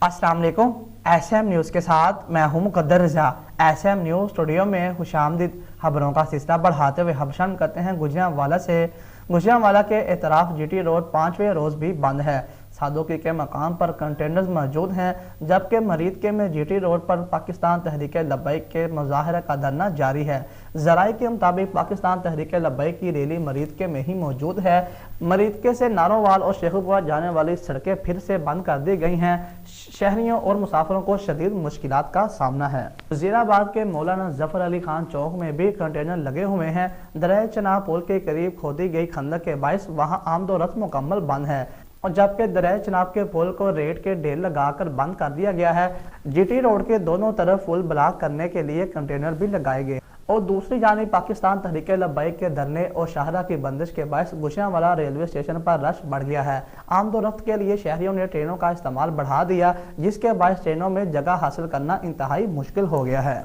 अस्सलाम वालेकुम। SM news के साथ मैं हूं मुकद्दर रज़ा। एसएम न्यूज़ स्टूडियो में खुशामदीद। खबरों का सिलसिला बढ़ाते हुए हम शामिल करते हैं गुजरांवाला से। गुजरांवाला के एतराफ जीटी रोड 5वें रोज भी बंद है। सादुकी के मकाम पर कंटेनर्स मौजूद हैं, जबकि मरीद के में जीटी रोड पर पाकिस्तान तहरीक लब्बैक के मुजाहरे का धरना जारी है। जराये के मुताबिक पाकिस्तान तहरीक लब्बैक की रैली मरीद के में ही मौजूद है। मरीद के से नारोवाल और शेखुपुरा जाने वाली सड़कें फिर से बंद कर दी गई हैं। शहरियों और मुसाफिरों को शदीद मुश्किलात का सामना है। वजीराबाद के मौलाना जफर अली खान चौक में भी कंटेनर लगे हुए हैं। दरिया चनाब पुल के करीब खोदी गई खंदक के बायस वहां आमदोरफ्त मुकम्मल बंद है, और जबकि दरिया चनाब के पुल को रेत के ढेर लगाकर बंद कर दिया गया है। जीटी रोड के दोनों तरफ पुल ब्लॉक करने के लिए कंटेनर भी लगाए गए, और दूसरी जानिब पाकिस्तान तहरीक लब्बैक के धरने और शाहरा की बंदिश के बायस गुजरांवाला रेलवे स्टेशन पर रश बढ़ गया है। आमदोरफ्त के लिए शहरियों ने ट्रेनों का इस्तेमाल बढ़ा दिया, जिसके बायस ट्रेनों में जगह हासिल करना इंतहाई मुश्किल हो गया है।